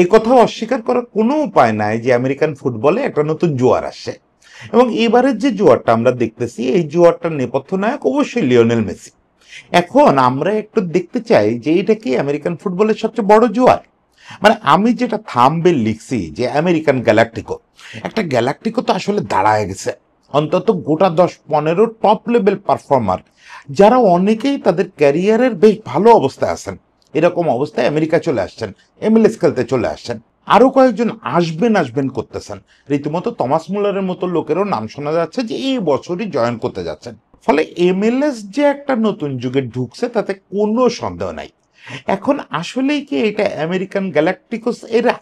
এই কথাও অস্বীকার করার কোনো উপায় নাই যে আমেরিকান ফুটবলে একটা নতুন জোয়ার আসছে। এবং এবারের যে জোয়ারটা আমরা দেখতেছি, এই জোয়ারটার নেপথ্য নায়ক অবশ্যই লিওনেল মেসি। এখন আমরা একটু দেখতে চাই যে এটা কি আমেরিকান ফুটবলের সবচেয়ে বড় জোয়ার। মানে আমি যেটা থামবে লিখছি যে আমেরিকান গ্যালাকটিকো, একটা গ্যালাকটিকো তো আসলে দাঁড়ায় গেছে অন্তত গোটা 10-15 টপ লেভেল পারফর্মার, যারা অনেকেই তাদের ক্যারিয়ারের বেশ ভালো অবস্থায় আছেন, এরকম অবস্থায় আমেরিকা চলে আসছেন, MLS খেলতে চলে আসছেন। আরো কয়েকজন আসবেন আসবেন করতেছেন, রীতিমতো টমাস মুলারের মতো লোকেরও নাম শোনা যাচ্ছে যে এই বছরই জয়েন করতে যাচ্ছেন। ফলে MLS যে একটা নতুন যুগে ঢুকছে তাতে কোনো সন্দেহ নাই। এখন আসলেই কি এটা আমেরিকান গ্যালাকটিকোস এরা,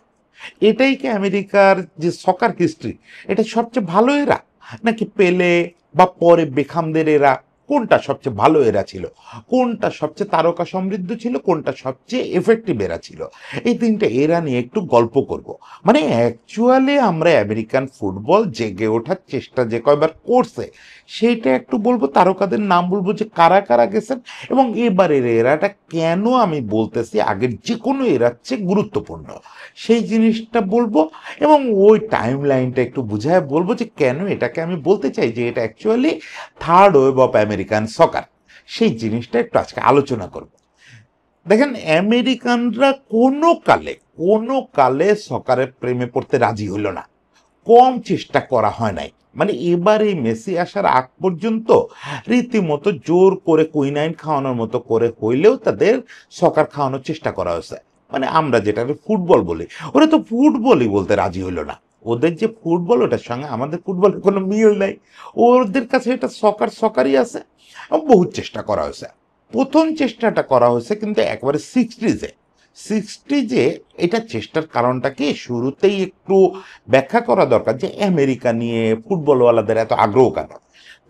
এটাই কি আমেরিকার যে সকার হিস্ট্রি এটা সবচেয়ে ভালো এরা, নাকি পেলে বা পরে বেখামদের এরা? কোনটা সবচেয়ে ভালো এরা ছিল, কোনটা সবচেয়ে তারকা সমৃদ্ধ ছিল, কোনটা সবচেয়ে এফেক্টিভ এরা ছিল? এই তিনটা এরা নিয়ে একটু গল্প করব। মানে অ্যাকচুয়ালি আমরা আমেরিকান ফুটবল জেগে ওঠার চেষ্টা যে কয়বার করছে সেইটা একটু বলবো, তারকাদের নাম বলবো যে কারা কারা গেছেন, এবং এবারের এরাটা কেন আমি বলতেছি আগের যে কোনো এরার চেয়ে গুরুত্বপূর্ণ সেই জিনিসটা বলবো। এবং ওই টাইম লাইনটা একটু বুঝায় বলবো যে কেন এটাকে আমি বলতে চাই যে এটা actually third wave of American soccer, সেই জিনিসটা একটু আজকে আলোচনা করব। দেখেন, আমেরিকানরা কোনো কালে সকারের প্রেমে পড়তে রাজি হইল না, কম চেষ্টা করা হয় নাই। মানে এবার এই মেসি আসার আগ পর্যন্ত রীতিমতো জোর করে কুইনাইন খাওয়ানোর মতো করে হইলেও তাদের সকার খাওয়ানোর চেষ্টা করা হয়েছে। মানে আমরা যেটা ফুটবল বলি, ওরা তো ফুটবলই বলতে রাজি হইল না। ওদের যে ফুটবল ওটার সঙ্গে আমাদের ফুটবলের কোনো মিল নাই, ওদের কাছে এটা সকারই আছে। বহু চেষ্টা করা হয়েছে, প্রথম চেষ্টাটা করা হয়েছে কিন্তু একবারে সিক্সটিজে। এটা চেষ্টার কারণটা কি শুরুতেই একটু ব্যাখ্যা করা দরকার যে আমেরিকা নিয়ে ফুটবলওয়ালাদের এত আগ্রহ কেন।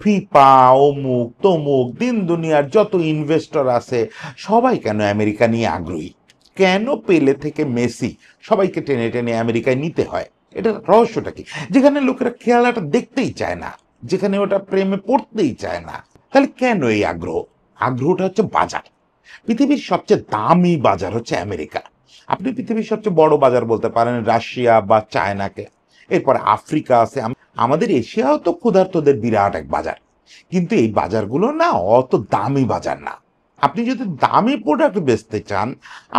ফিফা অমুক তমুক দিন দুনিয়ার যত ইনভেস্টর আছে সবাই কেন আমেরিকা নিয়ে আগ্রহী, কেন পেলে থেকে মেসি সবাইকে টেনে টেনে আমেরিকায় নিতে হয়? এটার রহস্যটা কি? যেখানে লোকেরা খেলাটা দেখতেই চায় না, যেখানে ওটা প্রেমে পড়তেই চায় না, তাহলে কেন এই আগ্রহ? আগ্রহটা হচ্ছে বাজার। পৃথিবীর সবচেয়ে দামি বাজার হচ্ছে আমেরিকা। আপনি পৃথিবীর সবচেয়ে বড় বাজার বলতে পারেন রাশিয়া বা চায়নাকে, এরপরে আফ্রিকা আছে, আমাদের এশিয়াও তো ক্ষুধার্তদের বিরাট এক বাজার। কিন্তু এই বাজারগুলো না অত দামি বাজার না। আপনি যদি দামি প্রোডাক্ট বেচতে চান,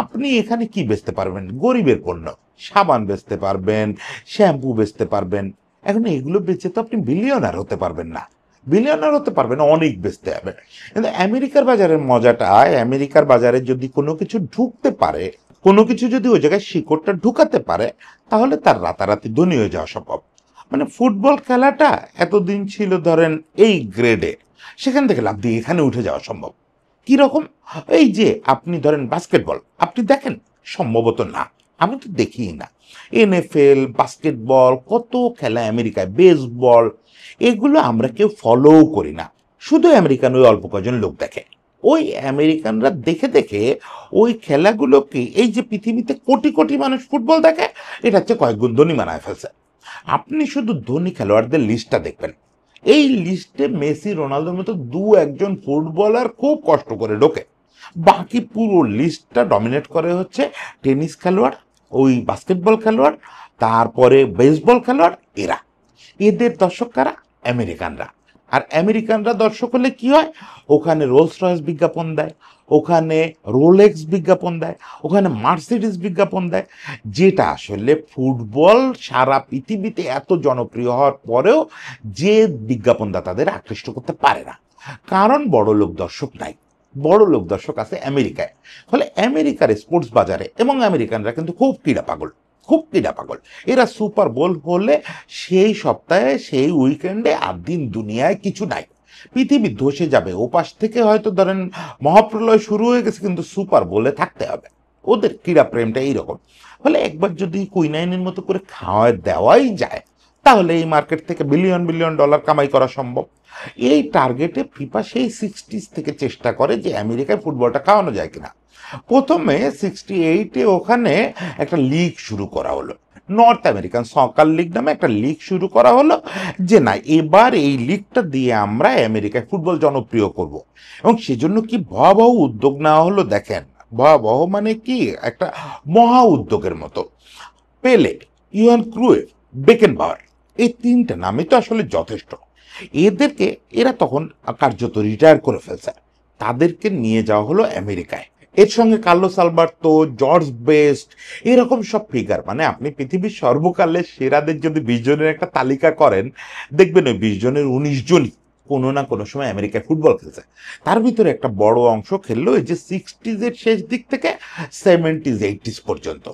আপনি এখানে কি বেচতে পারবেন? গরিবের পণ্য, সাবান বেচতে পারবেন, শ্যাম্পু বেচতে পারবেন। এখন এগুলো বেচে তো আপনি বিলিয়নার হতে পারবেন না। বিলিয়নার হতে পারবেন অনেক বেচতে হবে। কিন্তু আমেরিকার বাজারের মজাটা, আমেরিকার বাজারে যদি কোনো কিছু ঢুকতে পারে, কোনো কিছু যদি ওই জায়গায় শিকড়টা ঢুকাতে পারে, তাহলে তার রাতারাতি ধনী হয়ে যাওয়া সম্ভব। মানে ফুটবল খেলাটা এতদিন ছিল ধরেন এই গ্রেডে, সেখান থেকে লাভ দিয়ে এখানে উঠে যাওয়া সম্ভব। কি রকম? এই যে আপনি ধরেন বাস্কেটবল আপনি দেখেন, সম্ভবত না, আমি তো দেখিই না। NFL বাস্কেটবল কত খেলা আমেরিকায়, বেসবল, এগুলো আমরা কেউ ফলোও করি না, শুধু আমেরিকান ওই অল্প কজন লোক দেখে। ওই আমেরিকানরা দেখে দেখে ওই খেলাগুলোকে, এই যে পৃথিবীতে কোটি কোটি মানুষ ফুটবল দেখে, এটা হচ্ছে কয়েক গুণ ধনী বানায় ফেলছে। আপনি শুধু ধনী খেলোয়াড়দের লিস্টটা দেখবেন, এই লিস্টে মেসি রোনালদোর মতো দু একজন ফুটবলার খুব কষ্ট করে ঢোকে। বাকি পুরো লিস্টটা ডমিনেট করে হচ্ছে টেনিস খেলোয়াড়, ওই বাস্কেটবল খেলোয়াড়, তারপরে বেসবল খেলোয়াড়, এরা। এদের দর্শক কারা? আমেরিকানরা। আর আমেরিকানরা দর্শক হলে কি হয়? ওখানে রোলস রয়েস বিজ্ঞাপন দেয়, ওখানে রোলেক্স বিজ্ঞাপন দেয়, ওখানে মার্সিডিস বিজ্ঞাপন দেয়, যেটা আসলে ফুটবল সারা পৃথিবীতে এত জনপ্রিয় হওয়ার পরেও যে বিজ্ঞাপনদাতাদের আকৃষ্ট করতে পারে না, কারণ বড় লোক দর্শক নাই। বড় লোক দর্শক আছে আমেরিকায়। ফলে আমেরিকার স্পোর্টস বাজারে, এবং আমেরিকানরা কিন্তু খুব ক্রীড়া পাগল। এরা সুপার বোল হলে সেই সপ্তাহে সেই উইকেন্ডে আর দিন দুনিয়ায় কিছু নাই, পৃথিবী ধসে যাবে, ওপাশ থেকে হয়তো ধরেন মহাপ্রলয় শুরু হয়ে গেছে, কিন্তু সুপার বোলে থাকতে হবে। ওদের ক্রীড়া প্রেমটা এইরকম। ফলে একবার যদি কুইনাইনের মতো করে খাওয়া দেওয়াই যায়, তাহলে এই মার্কেট থেকে বিলিয়ন বিলিয়ন ডলার কামাই করা সম্ভব। এই টার্গেটে ফিফা সেই সিক্সটিস থেকে চেষ্টা করে যে আমেরিকায় ফুটবলটা খাওয়ানো যায় কিনা। প্রথমে 68-এ ওখানে একটা লিগ শুরু করা হলো, নর্থ আমেরিকান সকার লিগ নামে একটা লিগ শুরু করা হলো, যে না এবার এই লিগটা দিয়ে আমরা আমেরিকায় ফুটবল জনপ্রিয় করব। এবং সেজন্য কি ভয়াবহ উদ্যোগ নেওয়া হলো দেখেন। ভয়াবহ মানে কি, একটা মহা উদ্যোগের মতো। পেলে, ইওহান ক্রুয়েফ, বেকেনবাওয়ার, এই তিনটা নামই তো আসলে যথেষ্ট। এদেরকে এরা তখন কার্যত রিটায়ার করে ফেলছে, তাদেরকে নিয়ে যাওয়া হলো আমেরিকায়। এর সঙ্গে কার্লোস আলবার্তো, জর্জ বেস্ট, এরকম সব ফিগার, মানে আপনি পৃথিবীর সর্বকালের সেরাদের যদি 20 জনের একটা তালিকা করেন, দেখবেন ওই 20 জনের 19 জনই কোনো না কোনো সময় আমেরিকায় ফুটবল খেলছে। তার ভিতরে একটা বড় অংশ খেললো এই যে 60s শেষ দিক থেকে 70s 80s পর্যন্ত।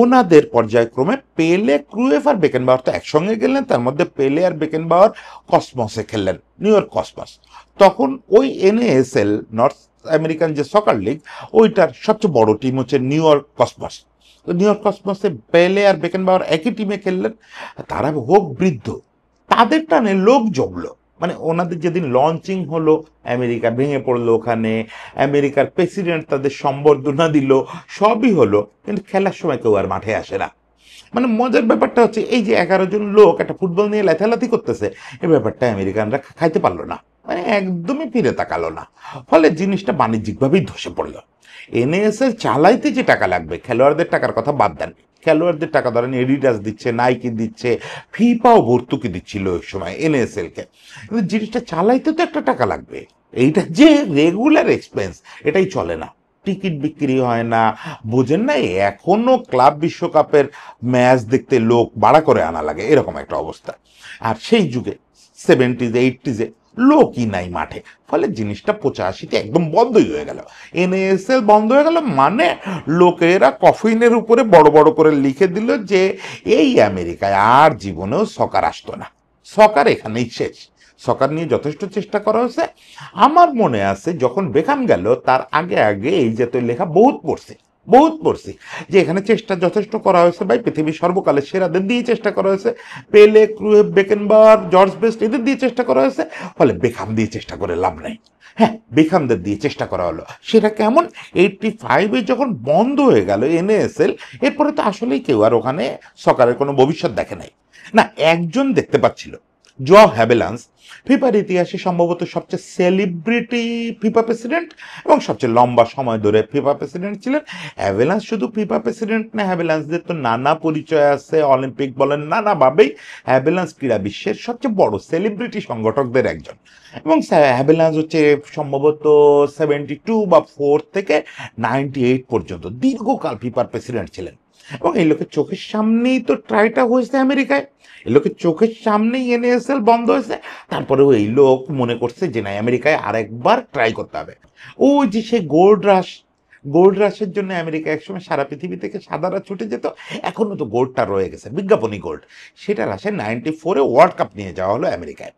ওনাদের পর্যায়ক্রমে পেলে, ক্রুয়েফ আর বেকেনবাওয়ার তো একসঙ্গে গেলেন, তার মধ্যে পেলে আর বেকেনবাওয়ার কসমসে খেললেন, নিউ ইয়র্ক কসমস। তখন ওই NASL, নর্থ আমেরিকান যে সকার লিগ, ওইটার সবচেয়ে বড় টিম হচ্ছে নিউ ইয়র্ক কসমস। তো নিউ ইয়র্ক কসমসে পেলে আর বেকেনবাওয়ার একই টিমে খেললেন। তারা হোক বৃদ্ধ, তাদের টানে লোক জমলো। মানে ওনাদের যেদিন লঞ্চিং হলো, আমেরিকা ভেঙে পড়লো ওখানে, আমেরিকার প্রেসিডেন্ট তাদের সম্বর্ধনা দিল, সবই হলো, কিন্তু খেলার সময় কেউ আর মাঠে আসে না। মানে মজার ব্যাপারটা হচ্ছে এই যে 11 জন লোক একটা ফুটবল নিয়ে লাথালাথি করতেছে, এই ব্যাপারটা আমেরিকানরা খাইতে পারলো না, মানে একদমই ফিরে তাকালো না। ফলে জিনিসটা বাণিজ্যিকভাবেই ধসে পড়লো। NASL চালাইতে যে টাকা লাগবে, খেলোয়াড়দের টাকার কথা বাদ দেন, খেলোয়াড়দের টাকা ধরেন এডিডাস দিচ্ছে, নাইকি দিচ্ছে, ফিফাও ভর্তুকি দিচ্ছিল ওই সময় NASL কে, কিন্তু জিনিসটা চালাইতে তো একটা টাকা লাগবে। এইটা যে রেগুলার এক্সপেন্স, এটাই চলে না, টিকিট বিক্রি হয় না, বোঝেন না, এখনো ক্লাব বিশ্বকাপের ম্যাচ দেখতে লোক ভাড়া করে আনা লাগে, এরকম একটা অবস্থা। আর সেই যুগে 70s 80s লোকই নাই মাঠে, ফলে জিনিসটা 85-তে একদম বন্ধই হয়ে গেল। NASL বন্ধ হয়ে গেল, মানে লোকেরা কফিনের উপরে বড় বড় করে লিখে দিল যে এই আমেরিকায় আর জীবনেও সকার আসতো না, সকার এখানেই শেষ। সকার নিয়ে যথেষ্ট চেষ্টা করা হয়েছে। আমার মনে আছে যখন বেকাম গেল তার আগে আগে এই জাতীয় লেখা বহুত পড়ছি যে এখানে চেষ্টা যথেষ্ট করা হয়েছে, ভাই পৃথিবীর সর্বকালের সেরাদের দিয়ে চেষ্টা করা হয়েছে, পেলে, ক্রুয়েফ, বেকেনবাওয়ার, জর্জ বেস্ট, এদের দিয়ে চেষ্টা করা হয়েছে, ফলে বেকাম দিয়ে চেষ্টা করে লাভ নাই। হ্যাঁ, বেকামদের দিয়ে চেষ্টা করা হলো, সেটা কেমন, 85-এ যখন বন্ধ হয়ে গেল NASL, এরপরে তো আসলেই কেউ আর ওখানে সকারের কোনো ভবিষ্যৎ দেখে নাই। না, একজন দেখতে পাচ্ছিল, জো হ্যাবেলান্স, ফিফার ইতিহাসে সম্ভবত সবচেয়ে সেলিব্রিটি ফিফা প্রেসিডেন্ট এবং সবচেয়ে লম্বা সময় ধরে ফিফা প্রেসিডেন্ট ছিলেন। হ্যাবেলান্স শুধু ফিফা প্রেসিডেন্ট না, হ্যাবেলান্সদের তো নানা পরিচয় আছে, অলিম্পিক বলেন, নানাভাবেই হ্যাবেলান্স ক্রীড়া বিশ্বের সবচেয়ে বড় সেলিব্রিটি সংগঠকদের একজন। এবং হ্যাবেলান্স হচ্ছে সম্ভবত 72 বা 4 থেকে 98 পর্যন্ত দীর্ঘকাল ফিফার প্রেসিডেন্ট ছিলেন। এবং এই লোকের চোখের সামনেই তো ট্রাইটা হয়েছে আমেরিকায়, এই লোকের চোখের সামনেই NASL বন্ধ হয়েছে, তারপরেও এই লোক মনে করছে যে না, আমেরিকায় আরেকবার ট্রাই করতে হবে। ওই যে সে গোল্ড রাশের জন্য আমেরিকা একসময় সারা পৃথিবী থেকে সাদারা ছুটে যেত, এখনো তো গোল্ডটা রয়ে গেছে, বিজ্ঞাপনী গোল্ড। সেটার আশায় 94-এ ওয়ার্ল্ড কাপ নিয়ে যাওয়া হলো আমেরিকায়,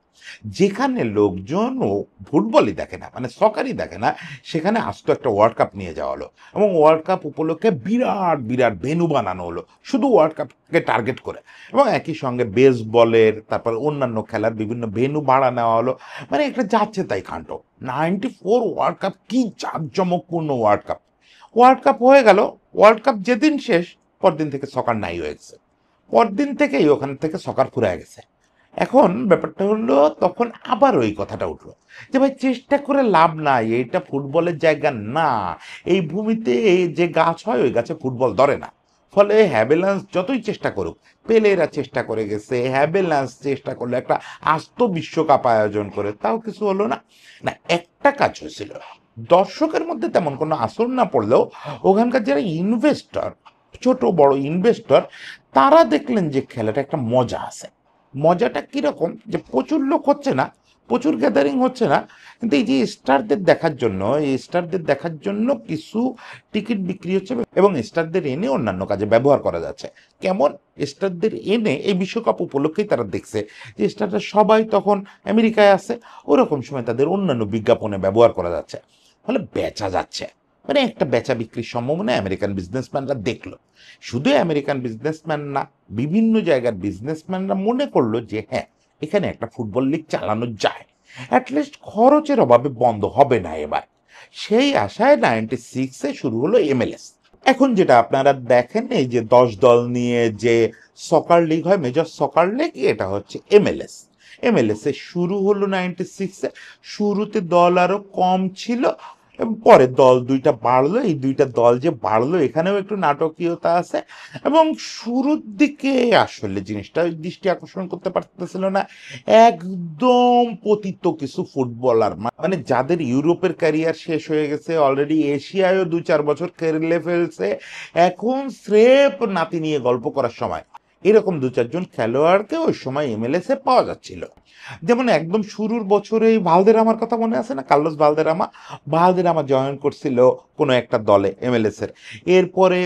যেখানে লোকজন ও ফুটবলই দেখে না, মানে সকারই দেখে না, সেখানে আসতো একটা ওয়ার্ল্ড কাপ নিয়ে যাওয়া হলো। এবং ওয়ার্ল্ড কাপ উপলক্ষে বিরাট বিরাট ভেন্যু বানানো হলো শুধু ওয়ার্ল্ড কাপকে টার্গেট করে, এবং একই সঙ্গে বেসবলের, তারপর অন্যান্য খেলার বিভিন্ন ভেন্যু ভাড়া নেওয়া হলো। মানে একটা যাচ্ছে তাই কাণ্ড। 94 ওয়ার্ল্ড কাপ কি জাঁকজমকপূর্ণ ওয়ার্ল্ড কাপ হয়ে গেল। ওয়ার্ল্ড কাপ যেদিন শেষ, পরদিন থেকে সকার নাই হয়ে গেছে, পরদিন থেকেই ওখান থেকে সকার ফুরায় গেছে। এখন ব্যাপারটা হলো, তখন আবার ওই কথাটা উঠলো যে ভাই চেষ্টা করে লাভ নাই, এইটা ফুটবলের জায়গা না, এই ভূমিতে এই যে গাছ হয় ওই গাছে ফুটবল ধরে না। ফলে হ্যাবেলান্স যতই চেষ্টা করুক, পেলেরা চেষ্টা করে গেছে, হ্যাবেলান্স চেষ্টা করলো একটা আস্ত বিশ্বকাপ আয়োজন করে, তাও কিছু হলো না। না, একটা কাজ হয়েছিল, দর্শকের মধ্যে তেমন কোনো আসর না পড়লেও ওখানকার যারা ইনভেস্টর, ছোট বড় ইনভেস্টর, তারা দেখলেন যে খেলাটা একটা মজা আছে। মজাটা কিরকম, যে প্রচুর লোক হচ্ছে না, প্রচুর গ্যাদারিং হচ্ছে না, কিন্তু এই যে স্টারদের দেখার জন্য কিছু টিকিট বিক্রি হচ্ছে, এবং স্টারদের এনে অন্যান্য কাজে ব্যবহার করা যাচ্ছে। কেমন, স্টারদের এনে এই বিশ্বকাপ উপলক্ষেই তারা দেখছে যে স্টাররা সবাই তখন আমেরিকায় আছে, ওরকম সময় তাদের অন্যান্য বিজ্ঞাপনে ব্যবহার করা যাচ্ছে, ফলে বেচা যাচ্ছে। মানে একটা বেচা বিক্রির সম্ভাবনা আমেরিকান বিজনেসম্যানরা দেখলো। শুধু আমেরিকান বিজনেসম্যান না, বিভিন্ন জায়গার বিজনেসম্যানরা মনে করলো যে হ্যাঁ, এখানে একটা ফুটবল লিগ চালানো যায়, অ্যাটলিস্ট খরচের অভাবে বন্ধ হবে না এবার। সেই আশায় 96-এ শুরু হলো MLS। এখন যেটা আপনারা দেখেন, এই যে 10 দল নিয়ে যে সকার লিগ হয়, মেজর সকার লিগ, এটা হচ্ছে MLS এ শুরু হলো 96-এ। শুরুতে দল আরো কম ছিল, এবং পরে দল দুইটা বাড়লো, এই দুইটা দল যে বাড়লো এখানেও একটু নাটকীয়তা আছে। এবং শুরুর দিকে আসলে জিনিসটা দৃষ্টি আকর্ষণ করতে পারতেছিল না একদম পতিত কিছু ফুটবলার, মানে যাদের ইউরোপের ক্যারিয়ার শেষ হয়ে গেছে অলরেডি, এশিয়ায়ও 2-4 বছর খেলে ফেলছে, এখন স্রেফ নাতি নিয়ে গল্প করার সময় এরকম 2-4 জন খেলোয়াড়কে ওই সময় এমএলএস এ পাওয়া যাচ্ছিল। যেমন একদম শুরুর বছরে ভালদেরামার কথা মনে আছে না, কার্লোস ভালদেরামা জয়েন করছিল কোনো একটা দলে এমএলএস এর। এরপরে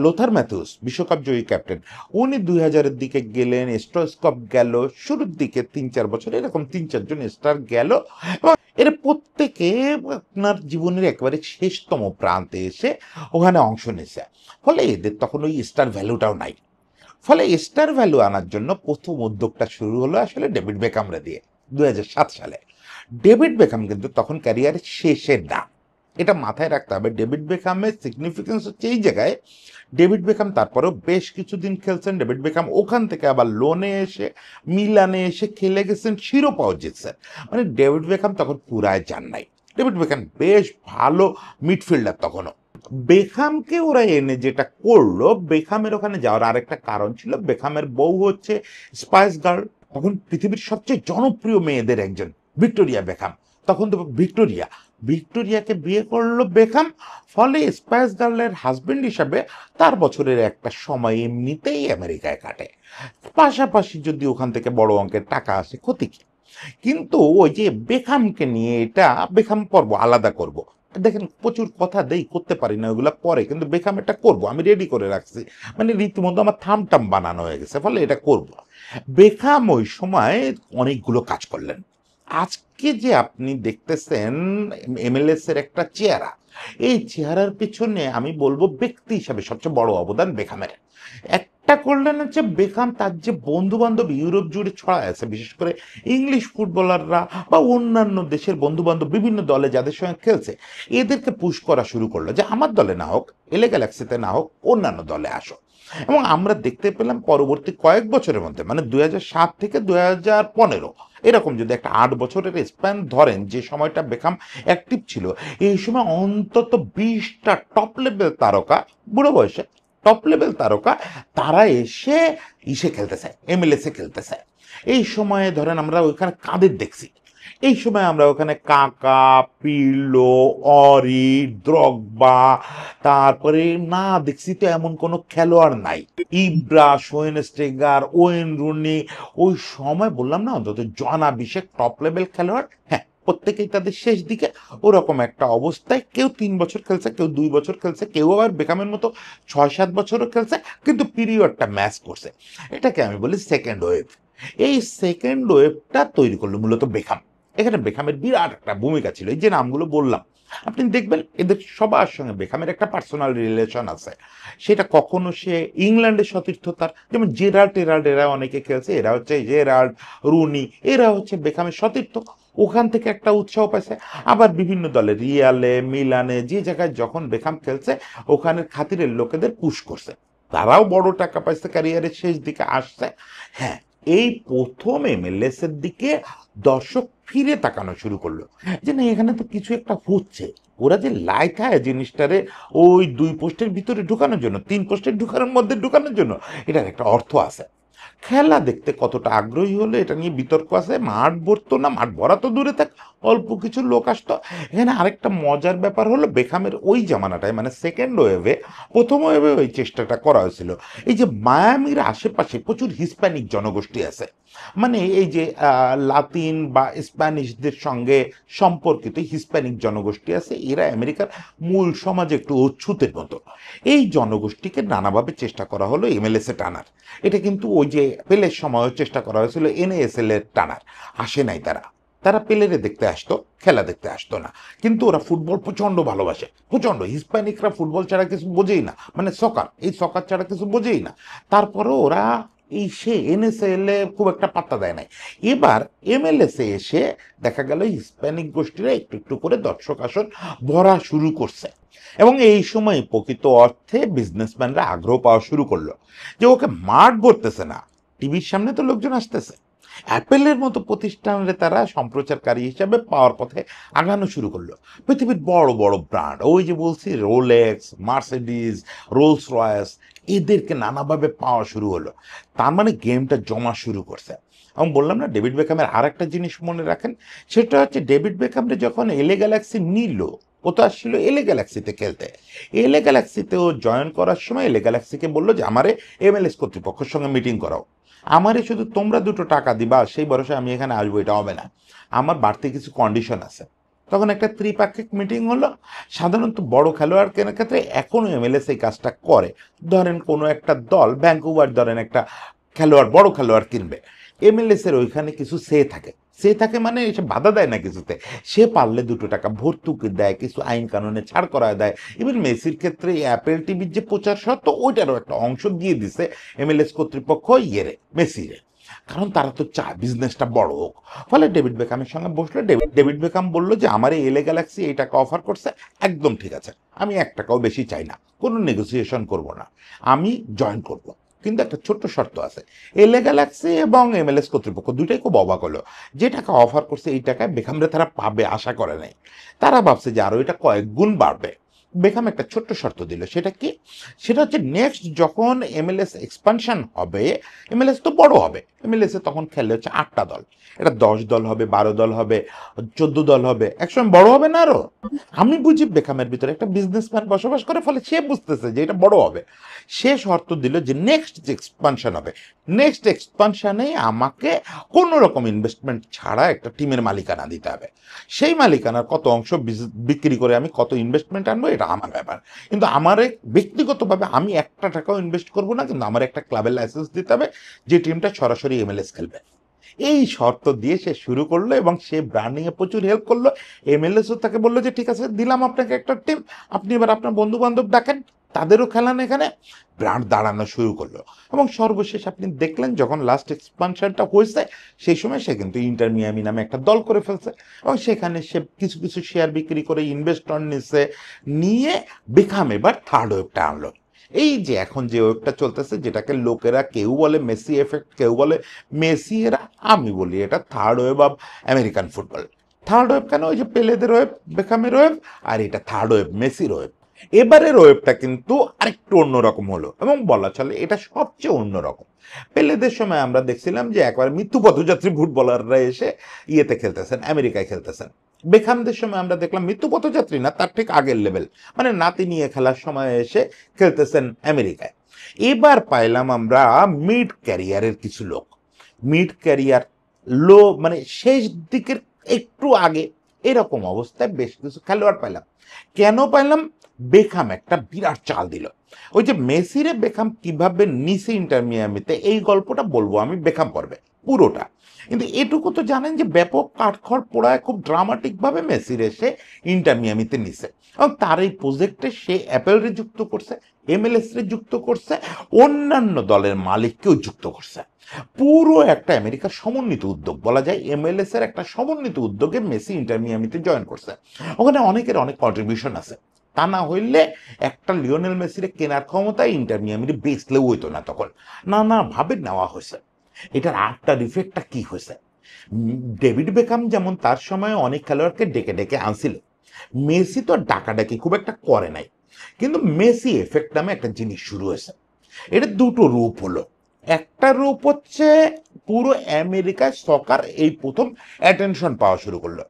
লোথার ম্যাথিউস বিশ্বকাপ জয়ী ক্যাপ্টেন, উনি 2000-এর দিকে গেলেন, স্ট্রসকপ গেল, শুরুর দিকে 3-4 বছর এরকম 3-4 জন স্টার গেল। এবং এর প্রত্যেকে আপনার জীবনের একেবারে শেষতম প্রান্তে এসে ওখানে অংশ নিয়েছে, ফলে এদের তখন ওই স্টার ভ্যালুটাও নাই। ফলে স্টার ভ্যালু আনার জন্য প্রথম উদ্যোগটা শুরু হলো আসলে ডেভিড বেকামরে দিয়ে 2007 সালে। ডেভিড বেকাম কিন্তু তখন ক্যারিয়ারের শেষে না, এটা মাথায় রাখতে হবে। ডেভিড বেকামের সিগনিফিকেন্স হচ্ছে এই জায়গায়, ডেভিড বেকাম তারপরেও বেশ কিছুদিন খেলছেন। ডেভিড বেকাম ওখান থেকে আবার লোনে এসে মিলানে এসে খেলে গেছেন, শিরোপাও জিতছেন। মানে ডেভিড বেকাম তখন পুরায় যান নাই। ডেভিড বেকাম বেশ ভালো মিডফিল্ডার তখনও। বেখামকে ওরা এনে যেটা করলো, বেখামের ওখানে যাওয়ার আরেকটা কারণ ছিল, বেখামের বউ হচ্ছে স্পাইস গার্ল, তখন পৃথিবীর সবচেয়ে জনপ্রিয় মেয়েদের একজন ভিক্টোরিয়া বেখাম। তখন তো ভিক্টোরিয়াকে বিয়ে করলো বেখাম, ফলে স্পাইস গার্লের হাজবেন্ড হিসাবে তার বছরের একটা সময় এমনিতেই আমেরিকায় কাটে, পাশাপাশি যদি ওখান থেকে বড় অঙ্কের টাকা আসে ক্ষতি কি। কিন্তু ওই যে বেখামকে নিয়ে এটা বেখাম পর্ব আলাদা করব, দেখেন প্রচুর কথা দেই, করতে পারি না ওইগুলা পরে, কিন্তু বেখাম এটা করব, আমি রেডি করে রাখছি, মানে রীতিমতো আমার থামটাম বানানো হয়ে গেছে, ফলে এটা করব। বেখাম ওই সময় অনেকগুলো কাজ করলেন। আজকে যে আপনি দেখতেছেন এমএলএস এর একটা চেহারা, এই চেহারার পিছনে আমি বলবো ব্যক্তি হিসাবে সবচেয়ে বড় অবদান বেখামের। একটা করলেন হচ্ছে বেখাম তার যে বন্ধু বান্ধব ইউরোপ জুড়ে ছড়ায় আছে, বিশেষ করে ইংলিশ ফুটবলাররা বা অন্যান্য দেশের বন্ধু বান্ধব বিভিন্ন দলে যাদের সঙ্গে খেলছে, এদেরকে পুশ করা শুরু করলো যে আমার দলে না হোক, এলে গ্যালাক্সিতে না হোক, অন্যান্য দলে আসো। এবং আমরা দেখতে পেলাম পরবর্তী কয়েক বছরের মধ্যে, মানে 2007 থেকে 2015 এরকম যদি একটা 8 বছরের স্প্যান ধরেন, যে সময়টা বেখাম অ্যাক্টিভ ছিল, এই সময় অন্তত 20টা টপ লেভেল তারকা, বুড়ো বয়সে টপ লেভেল তারকা, তারা এসে খেলতেছে, এমএলএস এ খেলতেছে। এই সময়ে ধরেন আমরা ওইখানে কাদের দেখছি, এই সময় আমরা ওখানে কাকা, পিলো, অরি, দ্রগবা, তারপরে না দেখছি তো এমন কোনো খেলোয়াড় নাই, ইব্রা, শোয়েনস্টেগার, ওয়েন রুনি, ওই সময় বললাম না অন্তত জন আভিষেক টপ লেভেল খেলোয়াড়। হ্যাঁ, প্রত্যেকেই তাদের শেষ দিকে ওরকম একটা অবস্থায়, কেউ 3 বছর খেলছে, কেউ 2 বছর খেলছে, কেউ আবার বেকামের মতো 6-7 বছরও খেলছে, কিন্তু পিরিয়ডটা ম্যাচ করছে। এটাকে আমি বলি সেকেন্ড ওয়েভ। এই সেকেন্ড ওয়েভটা তৈরি করলো মূলত বেখাম। এখানে বেখামের বিরাট একটা ভূমিকা ছিল। এই যে নামগুলো বললাম, আপনি দেখবেন এদের সবার সঙ্গে বেখামের একটা পার্সোনাল রিলেশন আছে। সেটা কখনো সে ইংল্যান্ডের সতীর্থতার, যেমন জেরাল্ড এরা অনেকে খেলছে, এরা হচ্ছে জেরাল্ড, রুনি, এরা হচ্ছে বেখামের সতীর্থ, ওখান থেকে একটা উৎসাহ পাইছে। আবার বিভিন্ন দলে, রিয়ালে, মিলানে, যে জায়গায় যখন বেখাম খেলছে ওখানের খাতিরের লোকেদের পুশ করছে, তারাও বড় টাকা পাইছে, ক্যারিয়ারের শেষ দিকে আসছে। হ্যাঁ, এই প্রথম এমএলএস এর দিকে দর্শক ফিরে তাকানো শুরু করলো, যে না এখানে তো কিছু একটা হচ্ছে। ওরা যে লাইথায় জিনিসটারে ওই 2 পোস্টের ভিতরে ঢুকানোর জন্য, 3 পোস্টের ঢুকানোর মধ্যে ঢুকানোর জন্য, এটার একটা অর্থ আছে। খেলা দেখতে কতটা আগ্রহী হলো এটা নিয়ে বিতর্ক আছে। মাঠ ভরতো না, মাঠ ভরা তো দূরে থাক, অল্প কিছু লোক আসতো। এখানে আরেকটা মজার ব্যাপার হলো, বেখামের ওই জামানাটায় মানে সেকেন্ড ওয়েভে, প্রথম ওয়েভে ওই চেষ্টাটা করা হয়েছিল। এই যে মায়ামির আশেপাশে প্রচুর হিস্প্যানিক জনগোষ্ঠী আছে, মানে এই যে লাতিন বা স্প্যানিশদের সঙ্গে সম্পর্কিত হিস্প্যানিক জনগোষ্ঠী আছে, এরা আমেরিকার মূল সমাজে একটু অচ্ছুতের মতো। এই জনগোষ্ঠীকে নানাভাবে চেষ্টা করা হলো এমএলএস এ টানার। এটা কিন্তু ওই যে পেলের সময়ও চেষ্টা করা হয়েছিল এনএএসএল এর টানার, আসে নাই তারা। তারা পেলেরে দেখতে আসতো, খেলা দেখতে আসতো না। কিন্তু ওরা ফুটবল প্রচণ্ড ভালোবাসে, প্রচণ্ড। হিস্প্যানিকরা ফুটবল ছাড়া কিছু বোঝেই না, মানে সকার ছাড়া কিছু বোঝেই না। তারপরেও ওরা এই সে এনএসএল এ খুব একটা পাত্তা দেয় নাই। এবার এমএলএস এ এসে দেখা গেল হিস্প্যানিক গোষ্ঠীরা একটু একটু করে দর্শক আসন ভরা শুরু করছে। এবং এই সময় প্রকৃত অর্থে বিজনেসম্যানরা আগ্রহ পাওয়া শুরু করলো যে ওকে মাঠ ভরতেছে না, টিভির সামনে তো লোকজন আসতেছে, অ্যাপেলের মতো প্রতিষ্ঠানে তারা সম্প্রচারকারী হিসাবে পাওয়ার পথে আগানো শুরু করলো। পৃথিবীর বড় বড় ব্র্যান্ড, ওই যে বলছি রোলেক্স, মার্সিডিজ, রোলস রয়েস, এদেরকে নানাভাবে পাওয়া শুরু হলো। তার মানে গেমটা জমা শুরু করছে। আমি বললাম না, ডেভিড বেকহামের আর একটা জিনিস মনে রাখেন, সেটা হচ্ছে ডেভিড বেকহামরে যখন এলএ গ্যালাক্সি নিল, ও তো আসছিল এলএ গ্যালাক্সিতে খেলতে। এলএ গ্যালাক্সিতে ও জয়েন করার সময় এলএ গ্যালাক্সিকে বললো যে আমারে এমএলএস কর্তৃপক্ষের সঙ্গে মিটিং করাও, আমারে শুধু তোমরা দুটো টাকা দিবা সেই ভরসা আমি এখানে আসবো, এটা হবে না, আমার বাড়তি কিছু কন্ডিশন আছে। তখন একটা ত্রিপাক্ষিক মিটিং হলো। সাধারণত বড় খেলোয়াড় কেনার ক্ষেত্রে এখনও এমএলএস এই কাজটা করে। ধরেন কোনো একটা দল, ভ্যাঙ্কুভার ধরেন একটা খেলোয়াড়, বড় খেলোয়াড় কিনবে, এমএলএস এর ওইখানে কিছু সে থাকে। সে থাকে মানে এসে বাধা দেয় না কিছুতে, সে পারলে দুটো টাকা ভর্তুকি দেয়, কিছু আইন কানুনে ছাড় করা দেয়। ইভেন মেসির ক্ষেত্রে অ্যাপেল টিভির যে প্রচার সত্ত্ব ওইটারও একটা অংশ দিয়ে দিছে এমএলএস কর্তৃপক্ষ ইয়েরে, মেসিরে। কারণ তারা তো চায় বিজনেসটা বড় হোক। ফলে ডেভিড বেকামের সঙ্গে বসলে ডেভিড বেকাম বললো যে আমার এই এলএ গ্যালাক্সি এই টাকা অফার করছে, একদম ঠিক আছে, আমি 1 টাকাও বেশি চাই না, কোনো নেগোসিয়েশন করব না, আমি জয়েন করব। কিন্তু একটা ছোট্ট শর্ত আছে। এলএ গ্যালাক্সি এবং এমএলএস কর্তৃপক্ষ দুটাই খুব অবাক হলো, যে টাকা অফার করছে এই টাকায় বেকামরে তারা পাবে আশা করে নাই। তারা ভাবছে যে আরও এটা কয়েক গুণ বাড়বে। বেকাম একটা ছোট্ট শর্ত দিল, সেটা কি? সেটা হচ্ছে নেক্সট যখন এমএলএস এক্সপানশন হবে, এমএলএস তো বড় হবে, এমএলএস এ তখন খেললে হচ্ছে 8টা দল, এটা 10 দল হবে, 12 দল হবে, 14 দল হবে, একসময় বড় হবে না আরো। আমি বুঝি বেকামের ভিতরে একটা বিজনেসম্যান বসবাস করে, ফলে সে বুঝতেছে যে এটা বড় হবে। সে শর্ত দিল যে নেক্সট যে এক্সপানশন হবে, নেক্সট এক্সপানশনে আমাকে কোনো রকম ইনভেস্টমেন্ট ছাড়া একটা টিমের মালিকানা দিতে হবে। সেই মালিকানার কত অংশ বিক্রি করে আমি কত ইনভেস্টমেন্ট আনবো এটা আমার ব্যাপার, কিন্তু আমার ব্যক্তিগতভাবে আমি 1 টাকাও ইনভেস্ট করবো না, কিন্তু আমার একটা ক্লাবের লাইসেন্স দিতে হবে যে টিমটা সরাসরি এমএলএস খেলবে। এই শর্ত দিয়ে সে শুরু করলো এবং সে ব্র্যান্ডিংয়ে প্রচুর হেল্প করলো। এমএলএসও তাকে বললো যে ঠিক আছে, দিলাম আপনাকে একটা টিম, আপনি এবার আপনার বন্ধু বান্ধব ডাকেন, তাদেরও খেলান এখানে। ব্র্যান্ড দাঁড়ানো শুরু করলো এবং সর্বশেষ আপনি দেখলেন যখন লাস্ট এক্সপানশনটা হয়েছে, সেই সময় সে কিন্তু ইন্টার মিয়ামি নামে একটা দল করে ফেলছে এবং সেখানে সে কিছু কিছু শেয়ার বিক্রি করে ইনভেস্টর নিচ্ছে, নিয়ে বেকাম এবার থার্ড ওয়েভটা আনলো। এই যে এখন যে ওয়েভটা চলতেছে, যেটাকে লোকেরা কেউ বলে মেসি এফেক্ট, কেউ বলে মেসি এরা, আমি বলি এটা third wave of American football. Third wave কেন? ওই যে পেলেদের ওয়েভ, বেকামের ওয়েভ, আর এটা থার্ড ওয়েভ, মেসির ওয়েভ। এবারের ওয়েভটা কিন্তু আরেকটু অন্যরকম হলো এবং বলা চলে এটা সবচেয়ে অন্যরকম। পেলেদের সময় আমরা দেখছিলাম যে একবার মৃত্যু পথযাত্রী ফুটবলাররা এসে ইয়েতে খেলতেছেন, আমেরিকায় খেলতেছেন। বেখামদের সময় আমরা দেখলাম মৃত্যু পথযাত্রী না, তার ঠিক আগের লেভেল, মানে নাতি নিয়ে খেলার সময় এসে খেলতেছেন আমেরিকায়। এবার পাইলাম আমরা মিড ক্যারিয়ারের কিছু লোক, মিড ক্যারিয়ার, মানে শেষ দিকের একটু আগে, এরকম অবস্থায় বেশ কিছু খেলোয়াড় পাইলাম। কেন পাইলাম? বেখাম একটা বিরাট চাল দিল। ওই যে মেসিরে বেখাম কিভাবে নিছে ইন্টার মিয়ামিতে, এই গল্পটা বলবো আমি বেখাম পর্বে পুরোটা। কিন্তু এটুকু তো জানেন যে ব্যাপক কাঠখড় পোড়ায় খুব ড্রামাটিকভাবে মেসির এসে ইন্টার মিয়ামিতে নিছে এবং তার এই প্রজেক্টে সে অ্যাপেলরে যুক্ত করছে, এমএলএস রে যুক্ত করছে, অন্যান্য দলের মালিককেও যুক্ত করছে। পুরো একটা আমেরিকার সমন্বিত উদ্যোগ বলা যায়, এমএলএস এর একটা সমন্বিত উদ্যোগে মেসি ইন্টার মিয়ামিতে জয়েন করছে। ওখানে অনেকের অনেক কন্ট্রিবিউশন আছে, তা না হইলে একটা লিওনেল মেসির কেনার ক্ষমতা ইন্টার মিয়ামির বেচলেও হইতো না। তখন নানাভাবে নেওয়া হয়েছে। এটার আফটার ইফেক্টটা কি হয়েছে? ডেভিড বেকাম যেমন তার সময় অনেক খেলোয়াড়কে ডেকে ডেকে আনছিল, মেসি তো ডাকাডাকি খুব একটা করে নাই, কিন্তু মেসি এফেক্ট নামে একটা জিনিস শুরু হয়েছে। এটা দুটো রূপ হলো। একটা রূপ হচ্ছে পুরো আমেরিকায় সকার এই প্রথম অ্যাটেনশন পাওয়া শুরু করলো।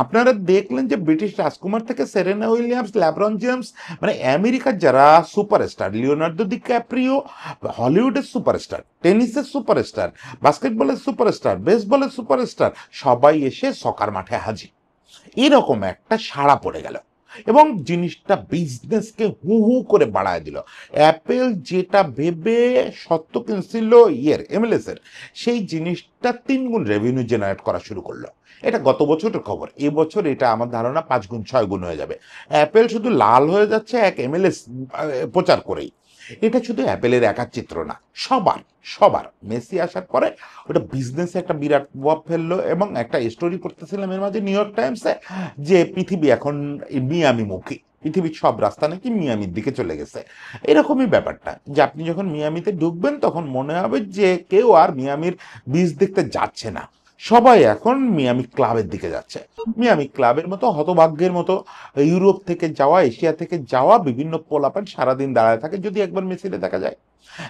আপনারা দেখলেন যে ব্রিটিশ রাজকুমার থেকে সেরেনা উইলিয়ামস, ল্যাব্রন জেমস, মানে আমেরিকার যারা সুপারস্টার, লিওনার্দো ডিক্যাপ্রিও, হলিউডের সুপারস্টার, টেনিসের সুপারস্টার, বাস্কেটবলের সুপারস্টার, বেসবলের সুপারস্টার, সবাই এসে সকার মাঠে হাজির। এরকম একটা সাড়া পড়ে গেল এবং জিনিসটা বিজনেসকে হু হু করে বাড়ায় দিল। অ্যাপেল যেটা ভেবে সত্য কিনছিল এমএলএস এর, সেই জিনিসটা 3 গুণ রেভিনিউ জেনারেট করা শুরু করলো। এটা গত বছরের খবর, এবছর এটা আমার ধারণা 5 গুণ 6 গুণ হয়ে যাবে। অ্যাপেল শুধু লাল হয়ে যাচ্ছে এক এমএলএস প্রচার করেই। এটা শুধু অ্যাপেলের একার চিত্র না, সবার সবার। মেসি আসার পরে ওটা বিজনেসে একটা বিরাট প্রভাব ফেললো এবং একটা স্টোরি পড়তেছিলাম এর মাঝে নিউ ইয়র্ক টাইমসে, যে পৃথিবী এখন মিয়ামিমুখী। পৃথিবীর সব রাস্তা নাকি মিয়ামির দিকে চলে গেছে। এরকমই ব্যাপারটা, যে আপনি যখন মিয়ামিতে ঢুকবেন তখন মনে হবে যে কেউ আর মিয়ামির বিচ দেখতে যাচ্ছে না, সবাই এখন মিয়ামি ক্লাবের দিকে যাচ্ছে। মিয়ামি ক্লাবের মতো হতভাগ্যের মতো ইউরোপ থেকে যাওয়া, এশিয়া থেকে যাওয়া বিভিন্ন পোলাপান সারাদিন দাঁড়ায় থাকে যদি একবার মেসিরে দেখা যায়।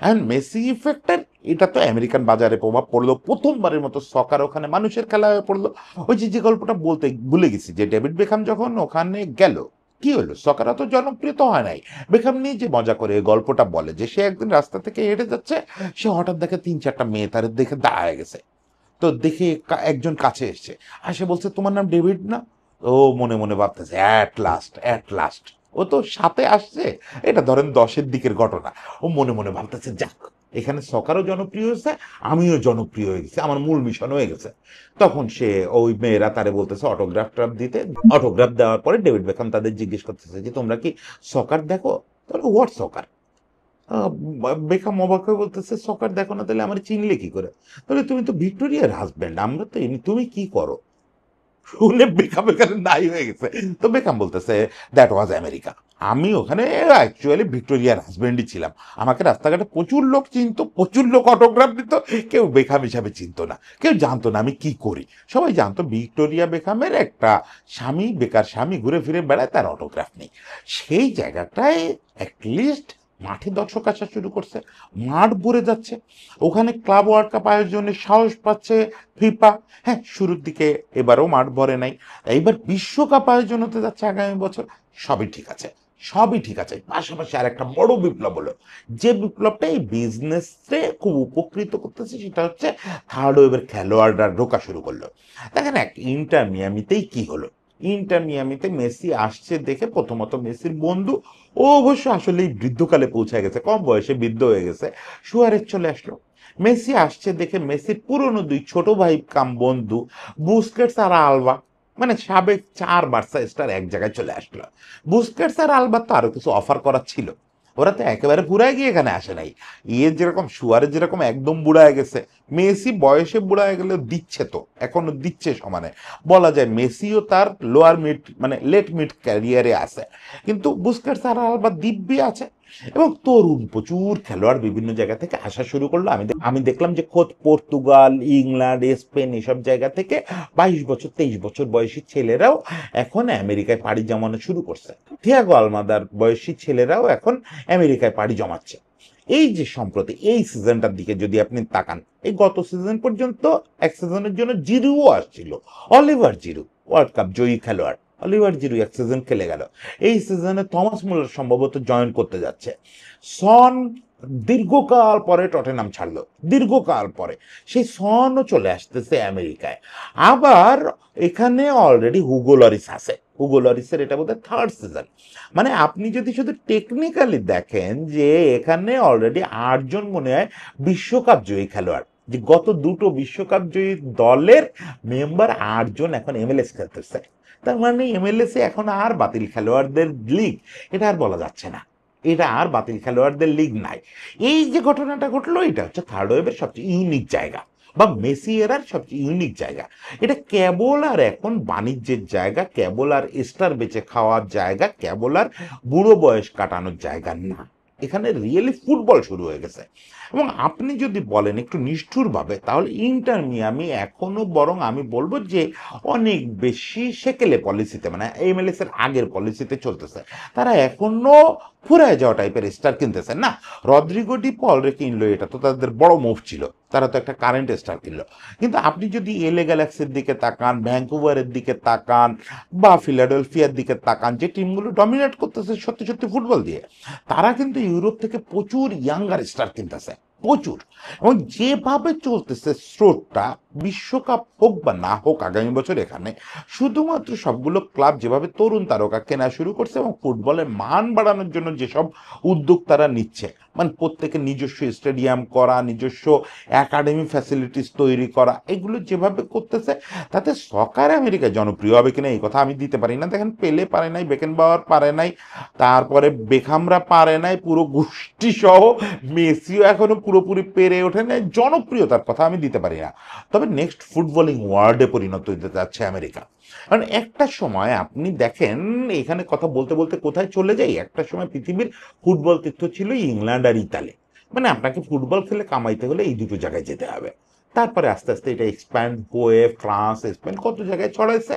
এখন মেসি ইফেক্টের এটা তো আমেরিকান বাজারে প্রভাব পড়লো, প্রথমবারের মতো সকার ওখানে মানুষের খেলা হয়ে পড়লো। ওই যে গল্পটা বলতে ভুলে গেছি, যে ডেভিড বেকহাম যখন ওখানে গেল, কি হলো, সকার অত জনপ্রিয় তো হয় নাই। বেকহাম নিয়ে যে মজা করে গল্পটা বলে যে সে একদিন রাস্তা থেকে হেঁটে যাচ্ছে, সে হঠাৎ দেখে 3-4টা মেয়ে তার দেখে দাঁড়ায় গেছে। তো দেখে একজন কাছে এসছে, আর সে বলছে তোমার নাম ডেভিড না? ও মনে মনে ভাবতেছে অ্যাট লাস্ট, অ্যাট লাস্ট, ও তো সাথে আসছে। এটা ধরেন 10-এর দিকের ঘটনা। ও মনে মনে ভাবতেছে যাক, এখানে সকারও জনপ্রিয় হয়েছে, আমিও জনপ্রিয় হয়ে গেছি, আমার মূল মিশন হয়ে গেছে। তখন সে ওই মেয়েরা তারে বলতেছে অটোগ্রাফ ট্রাফ দিতে। অটোগ্রাফ দেওয়ার পরে ডেভিড বেকহাম তাদের জিজ্ঞেস করতেছে যে তোমরা কি সকার দেখো? তাহলে হোয়াট সকার? আহ, বেকহাম অবাক হয়ে বলতেছে সকার দেখো না, তাহলে আমার চিনলে কি করে? তাহলে তুমি তো ভিক্টোরিয়ার হাজবেন্ড, আমরা তো তুমি কি করো? শুনে বেকাম এখানে নাই হয়ে গেছে। তো বেকাম বলতেছে দ্যাট ওয়াজ আমেরিকা, আমি ওখানে অ্যাকচুয়ালি ভিক্টোরিয়ার হাজবেন্ডই ছিলাম। আমাকে রাস্তাঘাটে প্রচুর লোক চিনতো, প্রচুর লোক অটোগ্রাফ দিত, কেউ বেকাম হিসাবে চিনতো না, কেউ জানতো না আমি কি করি। সবাই জানতো ভিক্টোরিয়া বেকামের একটা স্বামী, বেকার স্বামী ঘুরে ফিরে বেড়ায়, তার অটোগ্রাফ নেই। সেই জায়গাটায় অ্যাটলিস্ট মাঠে দর্শক আসা শুরু করছে, মাঠ ভরে যাচ্ছে, ওখানে ক্লাব ওয়ার্ল্ড কাপ আয়োজনের সাহস পাচ্ছে ফিফা। হ্যাঁ, শুরুর দিকে এবারও মাঠ ভরে নাই, এইবার বিশ্বকাপ আয়োজন হতে যাচ্ছে আগামী বছর। সবই ঠিক আছে, সবই ঠিক আছে, পাশাপাশি আর একটা বড় বিপ্লব হলো, যে বিপ্লবটা এই বিজনেসে খুব উপকৃত করতেছে, সেটা হচ্ছে থার্ড ওয়েভের খেলোয়াড়রা ঢোকা শুরু করলো। দেখেন এক ইন্টার মিয়ামিতেই কি হলো, ইন্টার মিয়ামিতে মেসি আসছে দেখে প্রথমত মেসির বন্ধু, ও অবশ্য আসলেই বৃদ্ধকালে পৌঁছে গেছে, কম বয়সে বৃদ্ধ হয়ে গেছে, সুয়ারেজ চলে আসলো। মেসি আসছে দেখে মেসির পুরনো দুই ছোট ভাই কাম বন্ধু বুস্কেটস আর আলবা, মানে সাবেক 4 বার্সা স্টার এক জায়গায় চলে আসলো। বুস্কেটস আর আলবা তো আরো কিছু অফার করার ছিল, ওরা তো একেবারে পুরাই গিয়ে এখানে আসে নাই। যেরকম সুয়ারে যেরকম একদম বুড়ায় গেছে, মেসি বয়সে বুড়ায় গেলে দিচ্ছে, তো এখনো দিচ্ছে সমানে। বলা যায় মেসিও তার লোয়ার মিড মানে লেট মিড ক্যারিয়ারে আছে, কিন্তু বুস্কেটস আর আলবা দিব্যি আছে। এবং তরুণ প্রচুর খেলোয়াড় বিভিন্ন জায়গা থেকে আসা শুরু করলো। আমি দেখলাম যে খোদ পর্তুগাল, ইংল্যান্ড, স্পেন এসব জায়গা থেকে 22 বছর 23 বছর বয়সী ছেলেরাও এখন আমেরিকায় পাড়ি জমানো শুরু করছে। থিয়াগো আলমাদার বয়সী ছেলেরাও এখন আমেরিকায় পাড়ি জমাচ্ছে। এই যে সম্প্রতি এই সিজনটার দিকে যদি আপনি তাকান, এই গত সিজন পর্যন্ত এক সিজনের জন্য জিরুও আসছিল, অলিভার জিরু, ওয়ার্ল্ড কাপ জয়ী খেলোয়াড় অলিভার জিরু এক সিজন খেলে গেল। এই সিজনে থমাস মুলার সম্ভবত জয়েন করতে যাচ্ছে। সন দীর্ঘকাল পরে টটেনাম ছাড়লো, দীর্ঘকাল পরে সেই সনও চলে আসতেছে আমেরিকায়। আবার এখানে অলরেডি হুগো লরিস আছে, হুগো লরিসের এটা বোধহয় থার্ড সিজন। মানে আপনি যদি শুধু টেকনিক্যালি দেখেন যে এখানে অলরেডি 8 জন মনে হয় বিশ্বকাপ জয়ী খেলোয়াড়, যে গত দুটো বিশ্বকাপ জয়ী দলের মেম্বার 8 জন এখন এমএলএস খেলতেছে। তার মানে এমএলএস এখন আর বাতিল খেলোয়াড়দের লিগ, এটা আর বলা যাচ্ছে না, এটা আর বাতিল খেলোয়াড়দের লিগ নাই। এই যে ঘটনাটা ঘটলো, এটা হচ্ছে থার্ড ওয়েভের সবচেয়ে ইউনিক জায়গা, বা মেসি এরার সবচেয়ে ইউনিক জায়গা। এটা কেবল আর এখন বাণিজ্যের জায়গা, কেবল আর স্টার বেচে খাওয়ার জায়গা, কেবল আর বুড়ো বয়স কাটানোর জায়গা না, এখানে রিয়েলি ফুটবল শুরু হয়ে গেছে। এবং আপনি যদি বলেন একটু নিষ্ঠুরভাবে, তাহলে ইন্টার মিয়ামি এখনো বরং আমি বলবো যে অনেক বেশি সেকেলে পলিসিতে, মানে এমএলএস এর আগের পলিসিতে চলতেছে। তারা এখনো ফুরায় যাওয়া টাইপের স্টার কিনতেছে না। রদ্রিগো ডি পল রে কিনলো, এটা তো তাদের বড় মুভ ছিল, তারা তো একটা কারেন্ট স্টার কিনলো। কিন্তু আপনি যদি এলএ গ্যালাক্সির দিকে তাকান, ভ্যাঙ্কুভারের দিকে তাকান, বা ফিলাডেলফিয়ার দিকে তাকান, যে টিমগুলো ডমিনেট করতেছে সত্যি সত্যি ফুটবল দিয়ে, তারা কিন্তু ইউরোপ থেকে প্রচুর ইয়াঙ্গার স্টার কিনতেছে, প্রচুর। এবং যেভাবে চলতেছে স্রোতটা, বিশ্বকাপ হোক বা না হোক আগামী বছর, এখানে শুধুমাত্র সবগুলো ক্লাব যেভাবে তরুণ তারকা কেনা শুরু করছে এবং ফুটবলের মান বাড়ানোর জন্য যেসব উদ্যোগ তারা নিচ্ছে, মানে প্রত্যেকের নিজস্ব স্টেডিয়াম করা, নিজস্ব একাডেমি ফ্যাসিলিটিস তৈরি করা, এগুলো যেভাবে করতেছে, তাতে সকার আমেরিকায় জনপ্রিয় হবে কিনা এই কথা আমি দিতে পারি না। দেখেন পেলে পারে নাই, বেকেনবাওয়ার পারে নাই, তারপরে বেখামরা পারে নাই, পুরো গোষ্ঠী সহ মেসিও এখনো পুরোপুরি পেরে ওঠে নাই, জনপ্রিয়তার কথা আমি দিতে পারি না। তবে হবে নেক্সট ফুটবলিং ওয়ার্ল্ডে পরিণত হতে যাচ্ছে আমেরিকা। কারণ একটা সময় আপনি দেখেন, এখানে কথা বলতে বলতে কোথায় চলে যাই, একটা সময় পৃথিবীর ফুটবল তীর্থ ছিল ইংল্যান্ড আর ইতালি। মানে আপনাকে ফুটবল খেলে কামাইতে হলে এই দুটো জায়গায় যেতে হবে। তারপরে আস্তে আস্তে এটা এক্সপ্যান্ড হয়ে ফ্রান্স, স্পেন কত জায়গায় ছড়াইছে।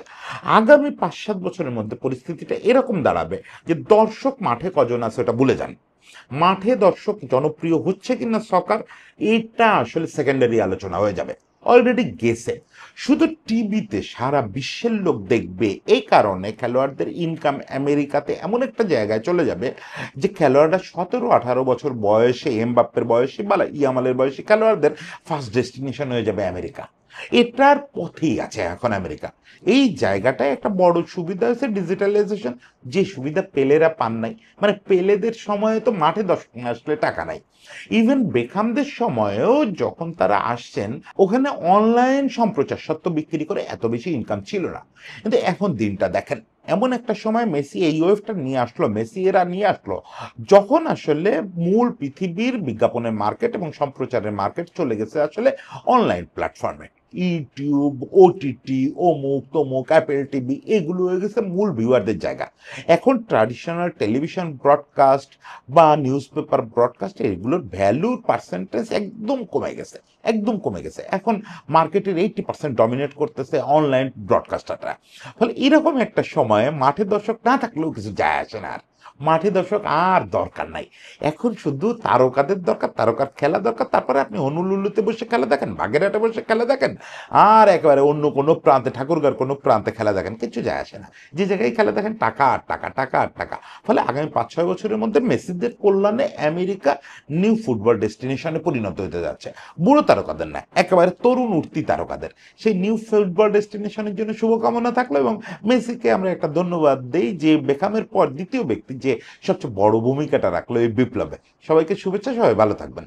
আগামী 5-7 বছরের মধ্যে পরিস্থিতিটা এরকম দাঁড়াবে যে দর্শক মাঠে কজন আছে ওটা ভুলে যান। মাঠে দর্শক জনপ্রিয় হচ্ছে কিনা সকার, এটা আসলে সেকেন্ডারি আলোচনা হয়ে যাবে। অলরেডি গেছে। শুধু টিভিতে সারা বিশ্বের লোক দেখবে, এই কারণে খেলোয়াড়দের ইনকাম আমেরিকাতে এমন একটা জায়গায় চলে যাবে যে খেলোয়াড়রা 17-18 বছর বয়সে, এমবাপ্পের বয়সী বা ইয়ামালের বয়সী খেলোয়াড়দের ফার্স্ট ডেস্টিনেশন হয়ে যাবে আমেরিকা। এটার পথেই আছে এখন আমেরিকা। এই জায়গাটায় একটা বড় সুবিধা হয়েছে ডিজিটালাইজেশন, যে সুবিধা পেলেরা পান নাই। মানে পেলেদের সময়ে তো মাঠে দর্শক না আসলে টাকা নাই। ইভেন বেখামদের সময়েও যখন তারা আসছেন, ওখানে অনলাইন সম্প্রচার সত্ত্ব বিক্রি করে এত বেশি ইনকাম ছিল না। কিন্তু এখন দিনটা দেখেন, এমন একটা সময় মেসি এই ওয়েভটা নিয়ে আসলো, মেসি এরা নিয়ে আসলো, যখন আসলে মূল পৃথিবীর বিজ্ঞাপনের মার্কেট এবং সম্প্রচারের মার্কেট চলে গেছে আসলে অনলাইন প্ল্যাটফর্মে। ইউটিউব, ওটিটি, অমুক তমুক, অ্যাপেল টিভি, এগুলো হয়ে গেছে মূল ভিউয়ারদের জায়গা। এখন ট্র্যাডিশনাল টেলিভিশন ব্রডকাস্ট বা নিউজ পেপার ব্রডকাস্ট, এগুলোর ভ্যালুর পার্সেন্টেজ একদম কমে গেছে, একদম কমে গেছে। এখন মার্কেটের 80% ডমিনেট করতেছে অনলাইন ব্রডকাস্টাররা। ফলে এরকম একটা সময়ে মাঠে দর্শক না থাকলেও কিছু যায় আসে না। আর মাঠে দর্শক আর দরকার নাই। এখন শুধু তারকাদের দরকার, তারকার খেলা দরকার। তারপরে আপনি হনুলুলুতে বসে খেলা দেখেন, বাগেরহাটে বসে খেলা দেখেন, আর একেবারে অন্য কোনো প্রান্তে, ঠাকুরগাঁর কোনো প্রান্তে খেলা দেখেন, কিছু যায় আসে না। যে জায়গায় খেলা দেখেন টাকা আর টাকা, টাকা আর টাকা। ফলে আগামী 5-6 বছরের মধ্যে মেসিদের কল্যাণে আমেরিকা নিউ ফুটবল ডেস্টিনেশনে পরিণত হতে যাচ্ছে। বুড়ো তারকাদের না, একেবারে তরুণ উঠতি তারকাদের সেই নিউ ফুটবল ডেস্টিনেশনের জন্য শুভকামনা থাকলো। এবং মেসিকে আমরা একটা ধন্যবাদ দেই যে বেকামের পর দ্বিতীয় ব্যক্তি যে সবচেয়ে বড় ভূমিকাটা রাখলো এই বিপ্লবে। সবাইকে শুভেচ্ছা, সবাই ভালো থাকবেন।